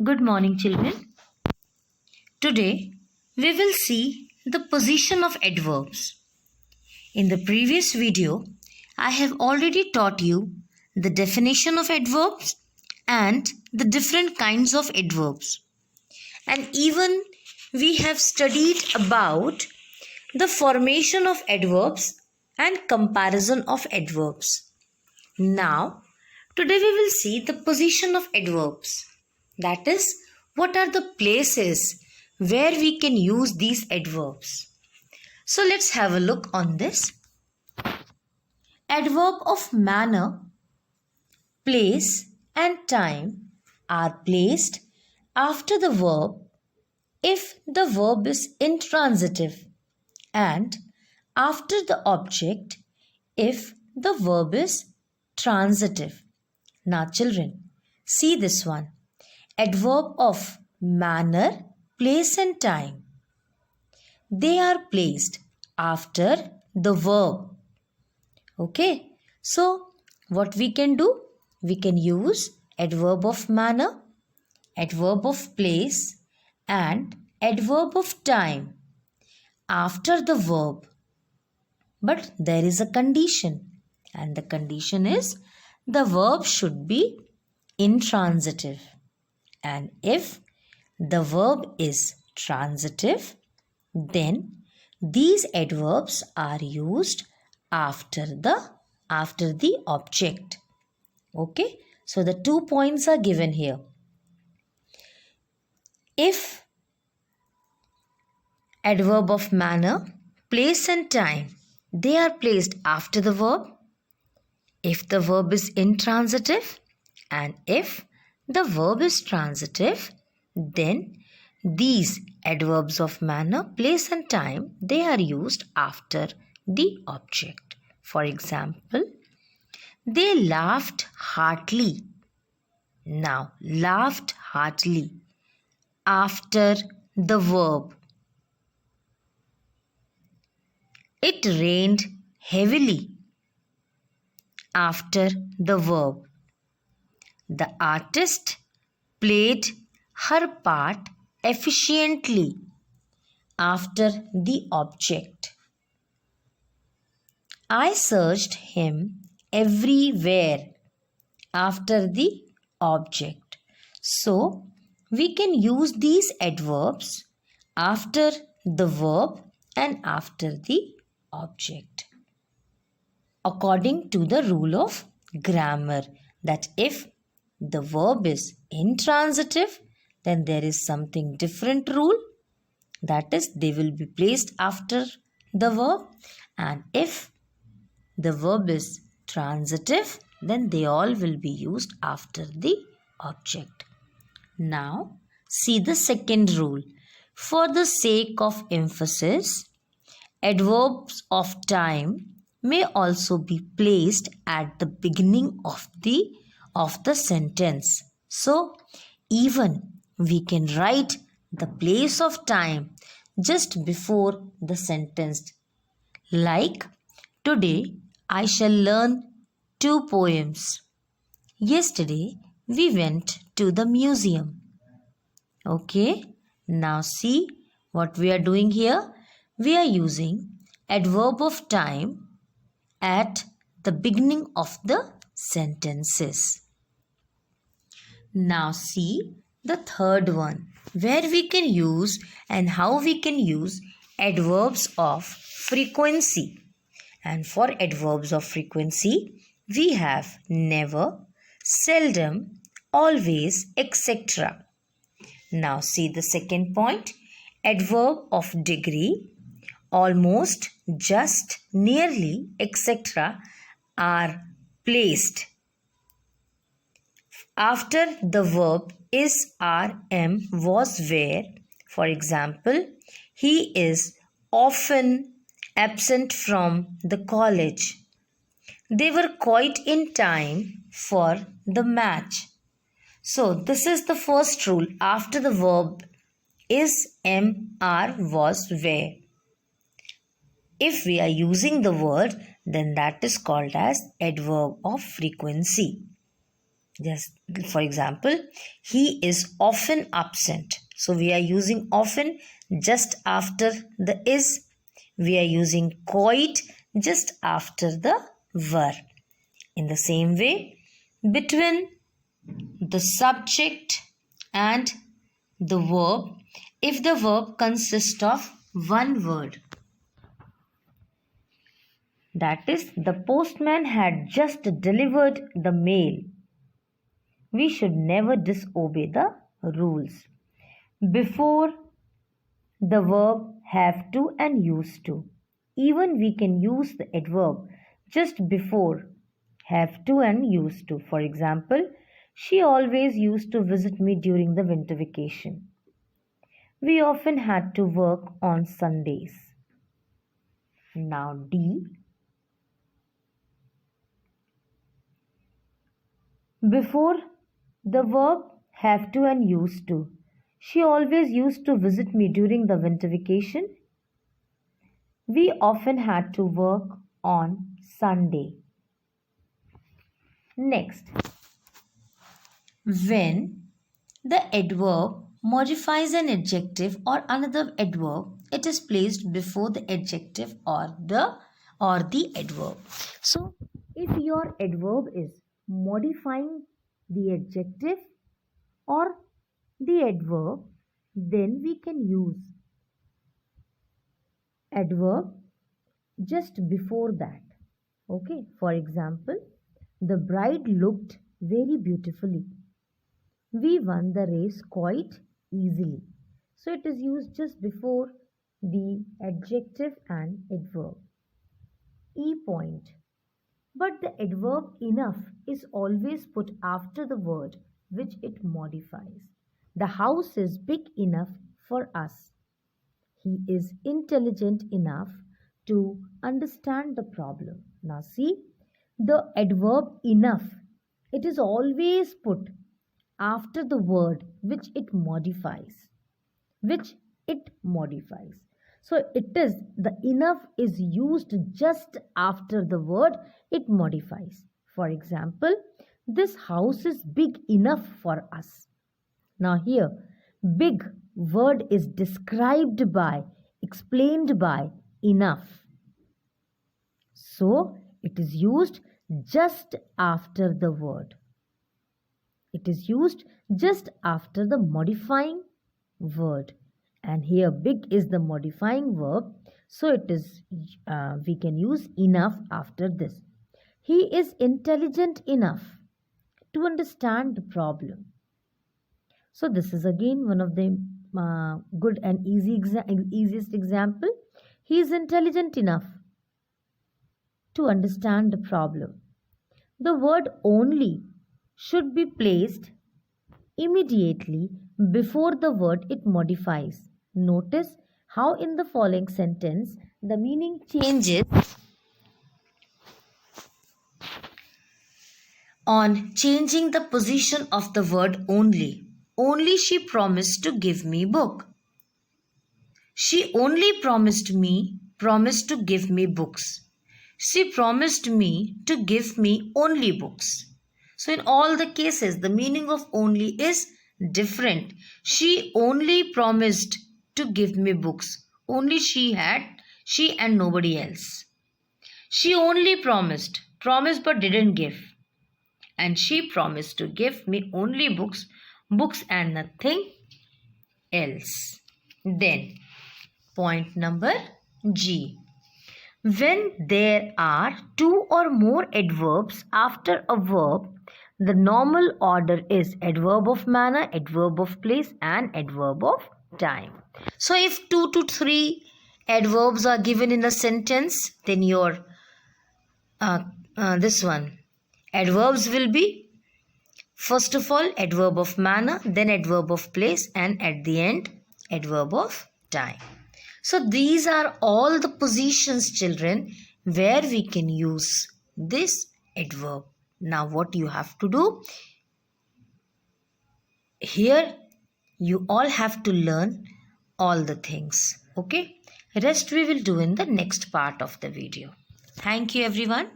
Good morning, children. Today, we will see the position of adverbs. In the previous video, I have already taught you the definition of adverbs and the different kinds of adverbs. And even we have studied about the formation of adverbs and comparison of adverbs. Now, today we will see the position of adverbs. That is, what are the places where we can use these adverbs. So let's have a look on this. Adverb of manner, place and time are placed after the verb if the verb is intransitive and after the object if the verb is transitive. Now children, see this one. Adverb of manner, place and time. They are placed after the verb. Okay. So, what we can do? We can use adverb of manner, adverb of place and adverb of time after the verb. But there is a condition. And the condition is the verb should be intransitive. And if the verb is transitive, then these adverbs are used after the object. Okay, so the 2 points are given here. If adverb of manner, place and time, they are placed after the verb, if the verb is intransitive, and if the verb is transitive, then these adverbs of manner, place and time, they are used after the object. For example, they laughed heartily. Now, laughed heartily after the verb. It rained heavily after the verb. The artist played her part efficiently after the object. I searched him everywhere after the object. So, we can use these adverbs after the verb and after the object. According to the rule of grammar, that if the verb is intransitive, then there is something different rule, that is they will be placed after the verb, and if the verb is transitive, then they all will be used after the object. Now see the second rule. For the sake of emphasis, adverbs of time may also be placed at the beginning of the sentence. So even we can write the place of time just before the sentence. Like, today I shall learn 2 poems. Yesterday we went to the museum. Okay, now see what we are doing here. We are using adverb of time at the beginning of the sentences. Now see the third one, where we can use and how we can use adverbs of frequency. And for adverbs of frequency, we have never, seldom, always, etc. Now see the second point, adverb of degree, almost, just, nearly, etc. are placed after the verb is, are, am, was, were. For example, he is often absent from the college. They were quite in time for the match. So this is the first rule after the verb is, am, are, was, were. If we are using the word, then that is called as adverb of frequency. Just for example, he is often absent. So we are using often just after the is. We are using quite just after the were. In the same way, between the subject and the verb, if the verb consists of one word, that is, the postman had just delivered the mail, we should never disobey the rules. Before the verb have to and used to, even we can use the adverb just before have to and used to. For example, she always used to visit me during the winter vacation. We often had to work on Sundays. Now D. Before the verb have to and used to. She always used to visit me during the winter vacation. We often had to work on Sunday. Next, when the adverb modifies an adjective or another adverb, it is placed before the adjective or the adverb. So, if your adverb is modifying the adjective or the adverb, then we can use adverb just before that. Okay, for example, the bride looked very beautifully. We won the race quite easily. So it is used just before the adjective and adverb. E point. But the adverb enough is always put after the word which it modifies. The house is big enough for us. He is intelligent enough to understand the problem. Now see, the adverb enough, it is always put after the word which it modifies. So it is, the enough is used just after the word it modifies. For example, this house is big enough for us. Now here, big word is described by, explained by enough. So it is used just after the word. It is used just after the modifying word. And here big is the modifying verb. So it is, we can use enough after this. He is intelligent enough to understand the problem. So this is again one of the good and easiest example. He is intelligent enough to understand the problem. The word only should be placed immediately before the word it modifies. Notice how in the following sentence the meaning changes on changing the position of the word only. Only she promised to give me book. She only promised to give me books. She promised me to give me only books. So in all the cases, the meaning of only is different. She only promised to give me books. Only she and nobody else. She only promised but didn't give. And she promised to give me only books and nothing else. Then, point number G. When there are two or more adverbs after a verb, the normal order is adverb of manner, adverb of place, and adverb of time. So if 2 to 3 adverbs are given in a sentence, then your adverbs will be, first of all, adverb of manner, then adverb of place, and at the end, adverb of time. So these are all the positions, children, where we can use this adverb. Now what you have to do? Here you all have to learn all the things. Okay? Rest we will do in the next part of the video. Thank you everyone.